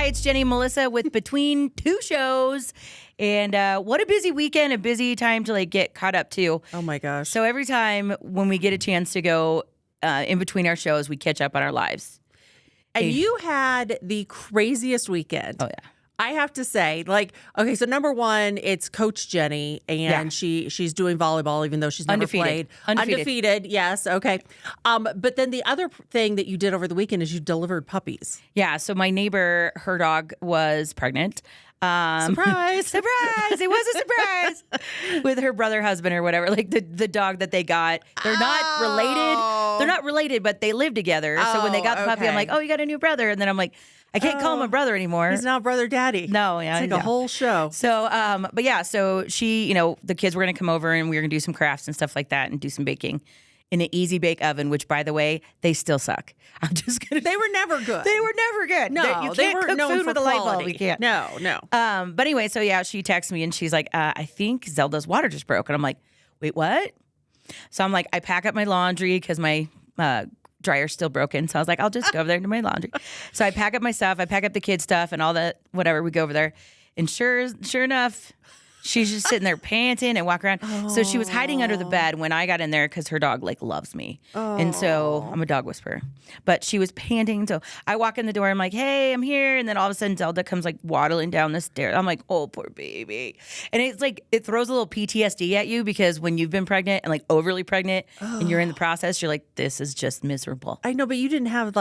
Hi, it's Jenny and Melissa with Between Two Shows. And what a busy weekend, a busy time to get caught up to. Oh my gosh. So every time when we get a chance to go in between our shows, we catch up on our lives. And you had the craziest weekend. Oh, yeah. I have to say, okay, so number one, it's Coach Jenny, and she's doing volleyball, even though she's never played. Undefeated, yes, okay. But then the other thing that you did over the weekend is you delivered puppies. Yeah, so my neighbor, her dog was pregnant. Surprise! Surprise! It was a surprise with her brother, husband, or whatever. Like the dog that they got. They're not related. They're not related, but they live together. So when they got the puppy, I'm like, oh, you got a new brother. And then I'm like, I can't call him a brother anymore. He's now brother daddy. No, yeah. It's like a whole show. So, but yeah, so she, the kids were going to come over and we were going to do some crafts and stuff like that and do some baking in an easy bake oven, which, by the way, they still suck. I'm just going to. They were never good. They were never good. No, you can't cook food with a light bulb. You can't. No. But anyway, so yeah, she texts me and she's like, I think Zelda's water just broke. And I'm like, wait, what? So I'm like, I pack up my laundry because my dryer's still broken. So I was like, I'll just go over there and do my laundry. So I pack up my stuff. I pack up the kids' stuff and all that, whatever. We go over there. And sure enough, she's just sitting there panting and walking around. Oh. So she was hiding under the bed when I got in there because her dog loves me. Oh. And so I'm a dog whisperer. But she was panting. So I walk in the door. I'm like, hey, I'm here. And then all of a sudden Zelda comes waddling down the stairs. I'm like, oh, poor baby. And it's it throws a little PTSD at you because when you've been pregnant and overly pregnant and you're in the process, you're like, this is just miserable. I know, but you didn't have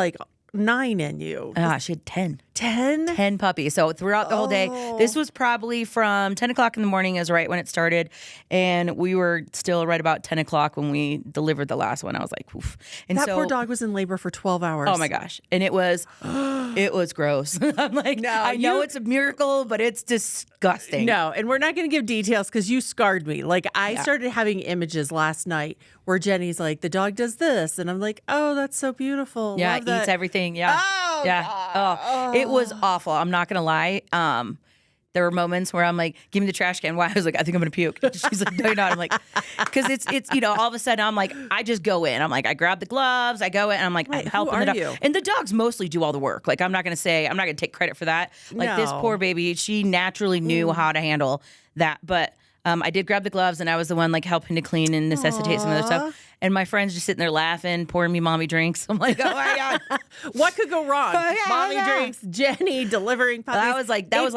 9 in you. She had 10. 10? 10 puppies. So throughout the whole day, this was probably from 10 o'clock in the morning is right when it started. And we were still right about 10 o'clock when we delivered the last one. I was like, oof. And that poor dog was in labor for 12 hours. Oh my gosh. And it was gross. I'm like, no, I know it's a miracle, but it's disgusting. No, and we're not going to give details because you scarred me. I started having images last night where Jenny's like, the dog does this. And I'm like, oh, that's so beautiful. Yeah, Love it that. eats everything. Yeah. Oh, yeah. God. Oh, it was awful. I'm not going to lie. There were moments where I'm like, give me the trash can. Why? I was like, I think I'm going to puke. She's like, no, you're not. I'm like, because it's all of a sudden I'm like, I just go in. I'm like, I grab the gloves. I go in. And I'm like, wait, I'm helping the dog. You? And the dogs mostly do all the work. I'm not going to take credit for that. This poor baby, she naturally knew how to handle that. But I did grab the gloves and I was the one helping to clean and necessitate some other stuff. And my friend's just sitting there laughing, pouring me mommy drinks. I'm like, oh my God. What could go wrong? Mommy drinks, Jenny delivering puppies. That was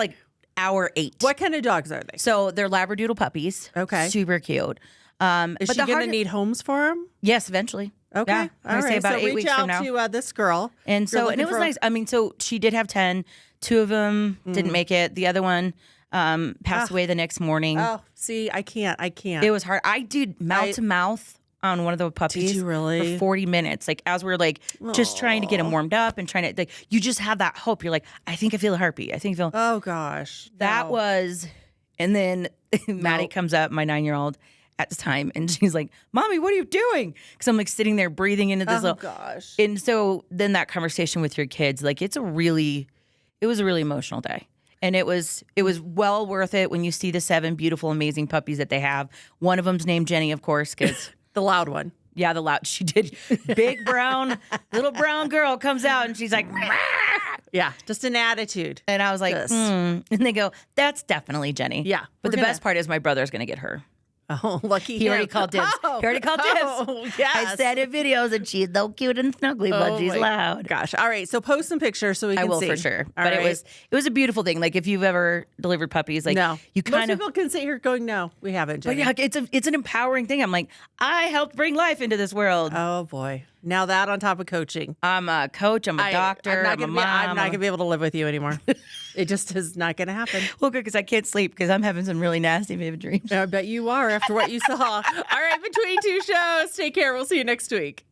hour 8. What kind of dogs are they? So they're Labradoodle puppies. Okay. Super cute. Is she going to need homes for them? Yes, eventually. Okay. Yeah, all right. Say about 8 weeks from now. Reach out to this girl. And it was nice. I mean, so she did have 10. 2 of them didn't make it. The other one passed away the next morning. Oh, see, I can't. It was hard. I did mouth to mouth on one of the puppies. Did you really? For 40 minutes. As we were just trying to get him warmed up and trying to you just have that hope. You're like, I think I feel a heartbeat. I think I feel. Oh gosh. That was, and then Maddie comes up, my 9-year-old at the time, and she's like, Mommy, what are you doing? Because I'm sitting there breathing into this gosh. And so then that conversation with your kids, it was a really emotional day. And it was well worth it when you see the 7 beautiful, amazing puppies that they have. One of them's named Jenny, of course, because the loud one. Yeah, the loud. She did. Big little brown girl comes out and she's like, Rah! Yeah, just an attitude. And I was like, And they go, that's definitely Jenny. Yeah. But the best part is my brother's going to get her. Oh, lucky He already called dibs. Oh, he already called dibs. Oh, yes. I said in videos and she's so cute and snuggly, but she's loud. Gosh. All right. So post some pictures so we can see. I will for sure. All but right. it was a beautiful thing. If you've ever delivered puppies, no. You kind of. Most people can sit here going, no, we haven't, Jenny. But yeah, it's an empowering thing. I'm like, I helped bring life into this world. Oh boy. Now that on top of coaching. I'm a coach. I'm a doctor. I'm a mom. I'm not going to be able to live with you anymore. It just is not going to happen. Well, good, because I can't sleep because I'm having some really nasty vivid dreams. I bet you are after what you saw. All right, Between Two Shows. Take care. We'll see you next week.